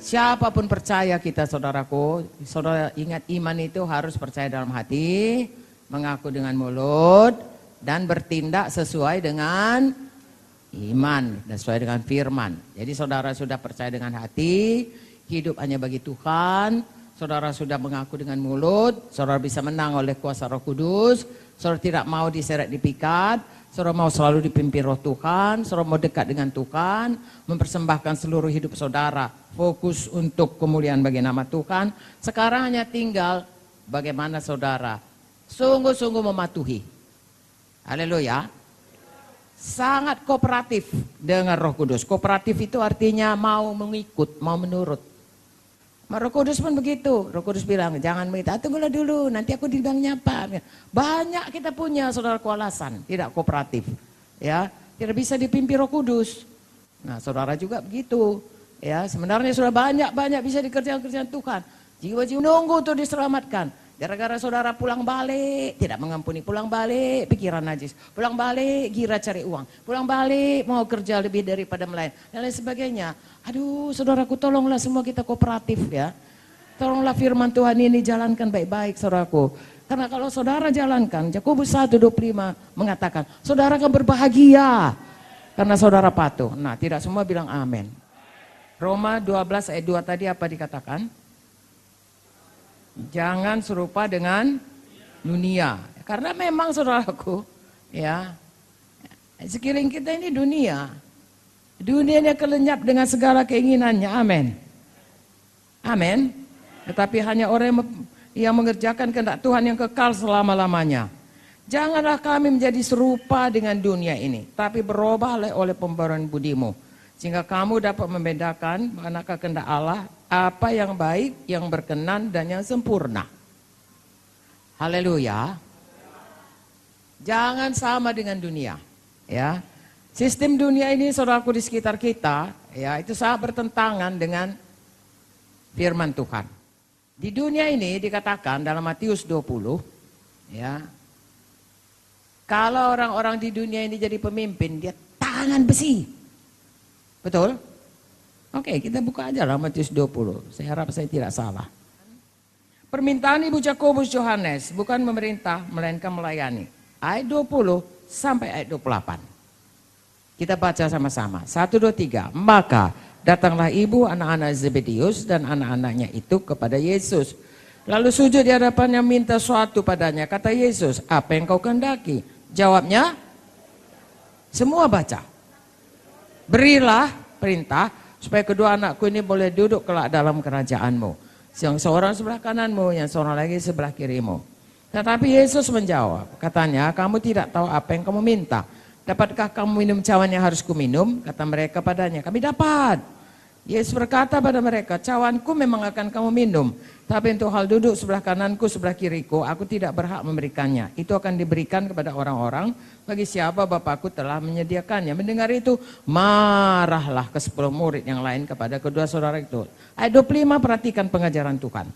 Siapapun percaya kita saudaraku, saudara ingat iman itu harus percaya dalam hati, mengaku dengan mulut, dan bertindak sesuai dengan iman, dan sesuai dengan firman. Jadi saudara sudah percaya dengan hati, hidup hanya bagi Tuhan, saudara sudah mengaku dengan mulut, saudara bisa menang oleh kuasa Roh Kudus, saudara tidak mau diseret dipikat, saudara mau selalu dipimpin Roh Tuhan, saudara mau dekat dengan Tuhan, mempersembahkan seluruh hidup saudara, fokus untuk kemuliaan bagi nama Tuhan. Sekarang hanya tinggal bagaimana saudara sungguh-sungguh mematuhi. Haleluya. Sangat kooperatif dengan Roh Kudus. Kooperatif itu artinya mau mengikut, mau menurut. Roh Kudus pun begitu. Roh Kudus bilang, jangan minta, tunggulah dulu, nanti aku dibilangnya apa. Banyak kita punya saudara alasan, tidak kooperatif. Ya, tidak bisa dipimpin Roh Kudus. Nah, saudara juga begitu. Ya, sebenarnya sudah banyak bisa dikerjakan Tuhan. Jiwa-jiwa nunggu untuk diselamatkan. Gara-gara saudara pulang balik, tidak mengampuni, pulang balik pikiran najis, pulang balik gira cari uang, pulang balik mau kerja lebih daripada melayani, dan lain sebagainya. Aduh saudaraku, tolonglah semua kita kooperatif ya. Tolonglah firman Tuhan ini jalankan baik-baik saudaraku. Karena kalau saudara jalankan, Yakobus 1:25 mengatakan, saudara akan berbahagia karena saudara patuh. Nah, tidak semua bilang amin. Roma 12 ayat 2 tadi apa dikatakan? Jangan serupa dengan dunia. Karena memang saudaraku, ya, sekeliling kita ini dunia. Dunia ini akan lenyap dengan segala keinginannya. Amin. Amin. Tetapi hanya orang yang mengerjakan kehendak Tuhan yang kekal selama-lamanya. Janganlah kami menjadi serupa dengan dunia ini, tapi berubahlah oleh pembaruan budimu, sehingga kamu dapat membedakan manakah kehendak Allah, apa yang baik, yang berkenan, dan yang sempurna. Haleluya. Jangan sama dengan dunia. Ya, sistem dunia ini saudaraku di sekitar kita, ya, itu sangat bertentangan dengan firman Tuhan. Di dunia ini dikatakan dalam Matius 20, ya, kalau orang-orang di dunia ini jadi pemimpin, dia tangan besi. Betul? Oke, kita buka aja lah Matius 20. Saya harap saya tidak salah. Permintaan Ibu Yakobus Yohanes bukan memerintah, melainkan melayani. Ayat 20 sampai ayat 28. Kita baca sama-sama. 1, 2, 3. Maka datanglah ibu anak-anak Zebedius dan anak-anaknya itu kepada Yesus. Lalu sujud di hadapannya minta suatu padanya. Kata Yesus, apa yang kau kehendaki? Jawabnya, semua baca. Berilah perintah supaya kedua anakku ini boleh duduk kelak dalam kerajaanmu. Yang seorang sebelah kananmu, yang seorang lagi sebelah kirimu. Tetapi Yesus menjawab, katanya, kamu tidak tahu apa yang kamu minta. Dapatkah kamu minum cawan yang harus kuminum? Kata mereka padanya, kami dapat. Yesus berkata pada mereka, cawanku memang akan kamu minum. Tapi untuk hal duduk sebelah kananku, sebelah kiriku, aku tidak berhak memberikannya. Itu akan diberikan kepada orang-orang bagi siapa Bapakku telah menyediakannya. Mendengar itu, marahlah ke 10 murid yang lain kepada kedua saudara itu. Ayat 25, perhatikan pengajaran Tuhan.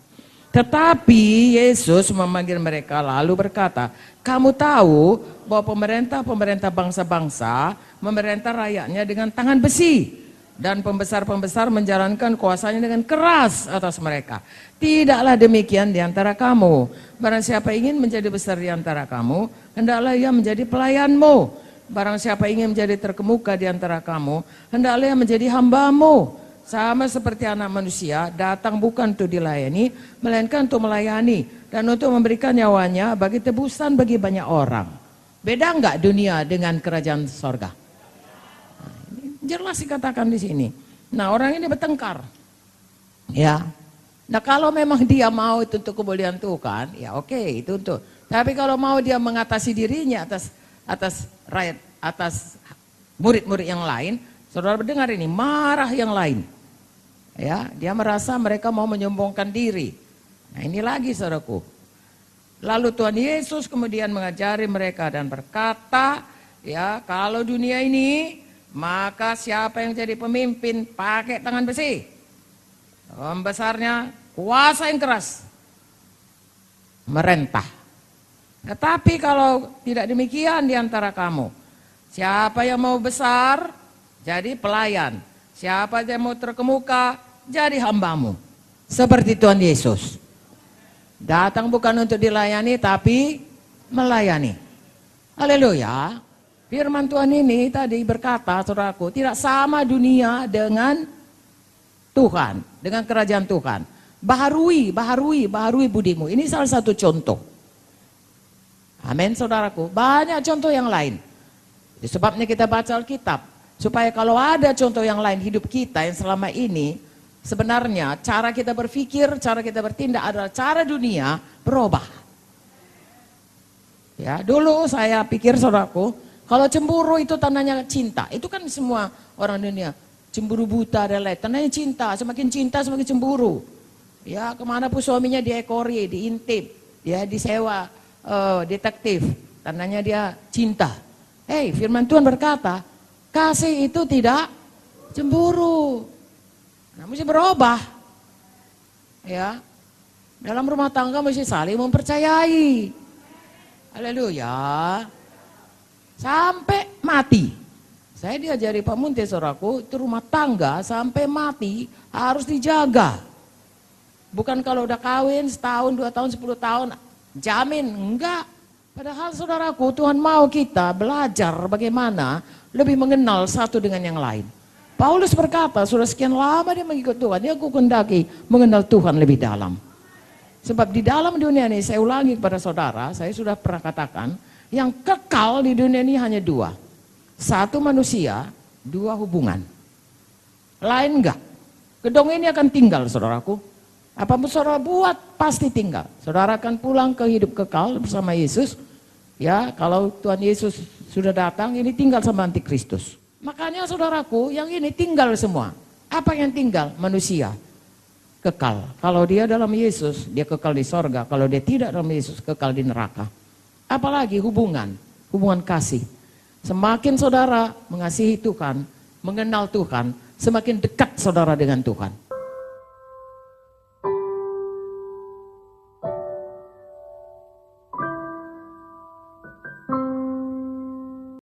Tetapi Yesus memanggil mereka lalu berkata, kamu tahu bahwa pemerintah bangsa-bangsa memerintah rakyatnya dengan tangan besi. Dan pembesar-pembesar menjalankan kuasanya dengan keras atas mereka. Tidaklah demikian di antara kamu. Barang siapa ingin menjadi besar di antara kamu, hendaklah ia menjadi pelayanmu. Barang siapa ingin menjadi terkemuka di antara kamu, hendaklah ia menjadi hambamu. Sama seperti anak manusia, datang bukan untuk dilayani, melainkan untuk melayani. Dan untuk memberikan nyawanya bagi tebusan bagi banyak orang. Beda enggak dunia dengan kerajaan sorga? Jelas dikatakan di sini. Nah, orang ini bertengkar. Ya. Nah, kalau memang dia mau itu untuk kemuliaan Tuhan, ya oke, itu untuk. Tapi kalau mau dia mengatasi dirinya atas rakyat, atas murid-murid yang lain, saudara mendengar ini, marah yang lain. Ya, dia merasa mereka mau menyombongkan diri. Nah, ini lagi saudaraku. Lalu Tuhan Yesus kemudian mengajari mereka dan berkata, ya, kalau dunia ini, maka siapa yang jadi pemimpin pakai tangan besi. Pembesarnya kuasa yang keras. Merentah. Tetapi kalau tidak demikian di antara kamu. Siapa yang mau besar jadi pelayan. Siapa yang mau terkemuka jadi hambamu. Seperti Tuhan Yesus. Datang bukan untuk dilayani, tapi melayani. Haleluya. Firman Tuhan ini tadi berkata, saudaraku, tidak sama dunia dengan Tuhan, dengan kerajaan Tuhan. Baharui budimu. Ini salah satu contoh. Amin, saudaraku. Banyak contoh yang lain. Itu sebabnya kita baca Alkitab. Supaya kalau ada contoh yang lain hidup kita yang selama ini, sebenarnya cara kita berpikir, cara kita bertindak adalah cara dunia berubah. Ya, dulu saya pikir, saudaraku, kalau cemburu itu tandanya cinta. Itu kan semua orang dunia. Cemburu buta dan lain. Tandanya cinta. Semakin cinta semakin cemburu. Ya, kemanapun suaminya diekori, diintip, ya disewa detektif. Tandanya dia cinta. Firman Tuhan berkata, kasih itu tidak cemburu. Nah, mesti berubah. Ya. Dalam rumah tangga mesti saling mempercayai. Haleluya. Sampai mati. Saya diajari Pak Munte, saudaraku, itu rumah tangga sampai mati harus dijaga. Bukan kalau udah kawin setahun, 2 tahun, 10 tahun, jamin, enggak. Padahal saudaraku, Tuhan mau kita belajar bagaimana lebih mengenal satu dengan yang lain. Paulus berkata, sudah sekian lama dia mengikut Tuhan, dia kehendaki mengenal Tuhan lebih dalam. Sebab di dalam dunia ini, saya ulangi kepada saudara, saya sudah pernah katakan, yang kekal di dunia ini hanya 2. 1 manusia, 2 hubungan. Lain enggak. Gedung ini akan tinggal, saudaraku. Apapun saudara buat pasti tinggal. Saudara akan pulang ke hidup kekal bersama Yesus. Ya, kalau Tuhan Yesus sudah datang, ini tinggal sama antikristus. Makanya saudaraku, yang ini tinggal semua. Apa yang tinggal? Manusia. Kekal. Kalau dia dalam Yesus, dia kekal di sorga. Kalau dia tidak dalam Yesus, kekal di neraka. Apalagi hubungan kasih. Semakin saudara mengasihi Tuhan, mengenal Tuhan, semakin dekat saudara dengan Tuhan.